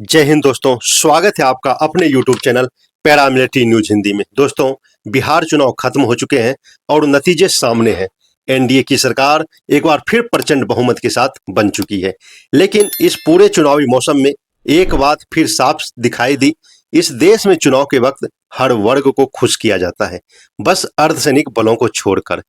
जय हिंद दोस्तों, स्वागत है आपका अपने YouTube channel paramilitary news Hindi में। दोस्तों, बिहार चुनाव खत्म हो चुके हैं और नतीजे सामने हैं। एनडीए की सरकार एक बार फिर प्रचंड बहुमत के साथ बन चुकी है। लेकिन इस पूरे चुनावी मौसम में एक बात फिर साफ दिखाई दी, इस देश में चुनाव के वक्त हर वर्ग को खुश किया जाता है, बस अर्धसैनिक बलों को छोड़कर।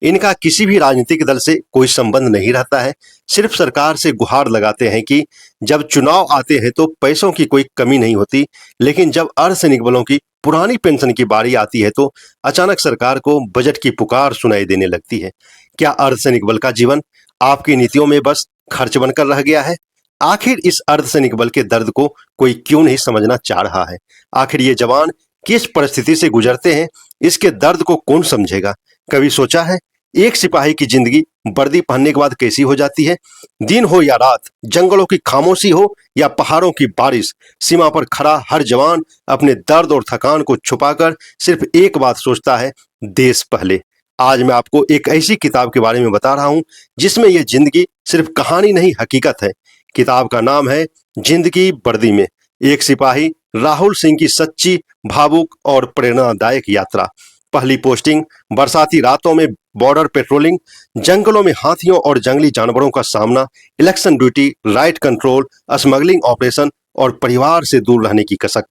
इनका किसी भी राजनीतिक दल से कोई संबंध नहीं रहता है, सिर्फ सरकार से गुहार लगाते हैं कि जब चुनाव आते हैं तो पैसों की कोई कमी नहीं होती, लेकिन जब अर्धसैनिक बलों की पुरानी पेंशन की बारी आती है तो अचानक सरकार को बजट की पुकार सुनाई देने लगती है। क्या अर्धसैनिक बल का जीवन आपकी नीतियों में बस खर्च बनकर रह गया है? आखिर इस अर्धसैनिक बल के दर्द को कोई क्यों नहीं समझना चाह रहा है? आखिर ये जवान किस परिस्थिति से गुजरते हैं, इसके दर्द को कौन समझेगा? कभी सोचा है एक सिपाही की जिंदगी वर्दी पहनने के बाद कैसी हो जाती है? दिन हो या रात, जंगलों की खामोशी हो या पहाड़ों की बारिश, सीमा पर खड़ा हर जवान अपने दर्द और थकान को छुपाकर सिर्फ एक बात सोचता है, देश पहले। आज मैं आपको एक ऐसी किताब के बारे में बता रहा हूं जिसमें यह जिंदगी सिर्फ कहानी नहीं, हकीकत है। किताब का नाम है जिंदगी वर्दी में, एक सिपाही राहुल सिंह की सच्ची, भावुक और प्रेरणादायक यात्रा। पहली पोस्टिंग बरसाती रातों में बॉर्डर पेट्रोलिंग, जंगलों में हाथियों और जंगली जानवरों का सामना, election duty, right control, smuggling operation और परिवार से दूर रहने की कसक।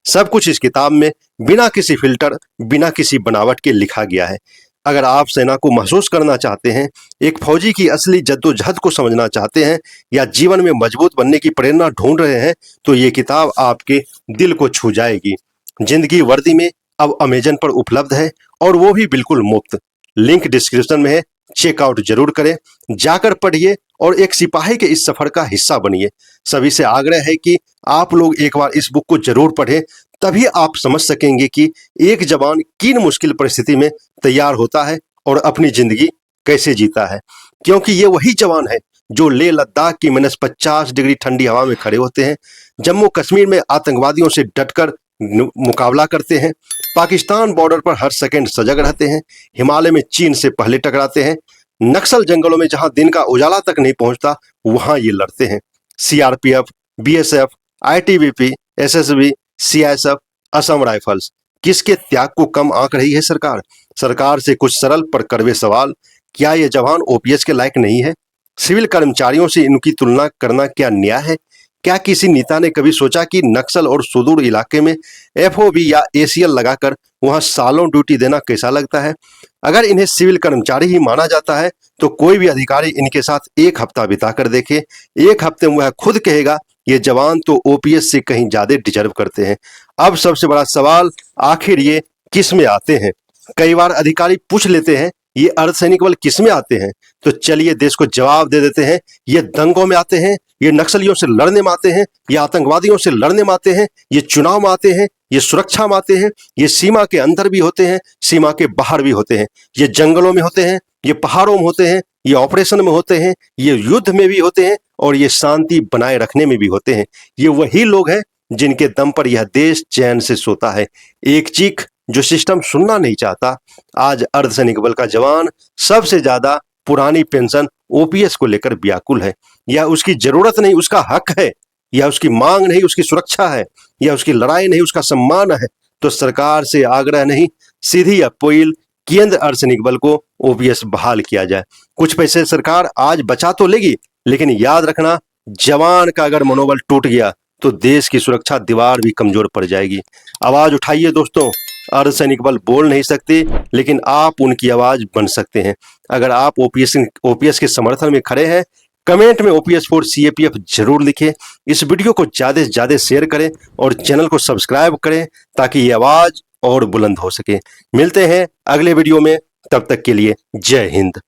सब कुछ इस किताब में बिना किसी फिल्टर, बिना किसी बनावट के लिखा गया है। अगर आप सेना को महसूस करना चाहते हैं, एक फौजी की असली जद्दोजहद को समझना चाहते हैं या जीवन में मजबूत बनने की प्रेरणा ढूंढ रहे हैं, तो ये किताब आपके दिल को छू जाएगी। जिंदगी वर्दी में अब अमेजन पर उपलब्ध है और वो भी बिल्कुल मुफ्त। लिंक डिस्क्रिप्शन में है, चेकआउट जरूर करें, जाकर पढ़िए और एक सिपाही के इस सफर का हिस्सा बनिए। सभी से आग्रह है कि आप लोग एक बार इस बुक को जरूर पढ़ें, तभी आप समझ सकेंगे कि एक जवान किन मुश्किल परिस्थिति में तैयार होता है और अपनी जिंदगी कैसे जीता है। क्योंकि ये वही जवान है जो लेह लद्दाख की -50 डिग्री ठंडी हवा में खड़े होते हैं, जम्मू कश्मीर में आतंकवादियों से डटकर मुकाबला करते हैं, पाकिस्तान बॉर्डर पर हर सेकंड सजग रहते हैं, हिमालय में चीन से पहले टकराते हैं, नक्सल जंगलों में जहां दिन का उजाला तक नहीं पहुंचता वहां ये लड़ते हैं। CRPF, BSF, ITBP, SSB, CISF, Assam rifles, किसके त्याग को कम आंक रही है सरकार? सरकार से कुछ सरल पर कड़वे सवाल। क्या ये जवान ओपीएस के लायक नहीं है? सिविल कर्मचारियों से इनकी तुलना करना क्या न्याय है? क्या किसी नेता ने कभी सोचा कि नक्सल और सुदूर इलाके में एफओबी या एसीएल लगाकर वहां सालों ड्यूटी देना कैसा लगता है? अगर इन्हें सिविल कर्मचारी ही माना जाता है तो कोई भी अधिकारी इनके साथ एक हफ्ता बिता कर देखे, एक हफ्ते में वह खुद कहेगा ये जवान तो ओपीएस से कहीं ज्यादा डिजर्व करते हैं। अब सबसे बड़ा सवाल, आखिर ये किस में आते हैं? कई बार अधिकारी पूछ लेते हैं ये अर्धसैनिक बल किस में आते हैं, तो चलिए देश को जवाब दे देते हैं, ये दंगों में आते हैं, ये नक्सलियों से लड़ने में आते हैं, ये आतंकवादियों से लड़ने में आते हैं, ये चुनाव में आते हैं, ये सुरक्षा में आते हैं, ये सीमा के अंदर भी होते हैं, सीमा के बाहर भी होते हैं, ये जंगलों में होते हैं, ये पहाड़ों में होते हैं, ये ऑपरेशन में होते हैं, ये युद्ध में भी होते हैं और ये शांति बनाए रखने में भी होते हैं। ये वही लोग हैं जिनके दम पर यह देश चैन से सोता है। एक चीख जो सिस्टम सुनना नहीं चाहता। आज अर्धसैनिक बल का जवान सबसे ज्यादा पुरानी पेंशन ओपीएस को लेकर व्याकुल है। यह उसकी जरूरत नहीं, उसका हक है। यह उसकी मांग नहीं, उसकी सुरक्षा है। यह उसकी लड़ाई नहीं, उसका सम्मान है। तो सरकार से आग्रह नहीं, सीधी अपील, केंद्र अर्धसैनिक बल को ओपीएस बहाल किया जाए। कुछ पैसे सरकार आज बचा तो लेगी, लेकिन याद रखना, जवान का अगर मनोबल टूट गया तो देश की सुरक्षा दीवार भी कमजोर पड़ जाएगी। आवाज उठाइए दोस्तों। अर्धसैनिक बल बोल नहीं सकते, लेकिन आप उनकी आवाज बन सकते हैं। अगर आप ओपीएस के समर्थन में खड़े हैं, कमेंट में OPS फॉर CAPF जरूर लिखें। इस वीडियो को ज्यादा से ज्यादा शेयर करें और चैनल को सब्सक्राइब करें ताकि ये आवाज और बुलंद हो सके। मिलते हैं अगले वीडियो में, तब तक के लिए जय हिंद।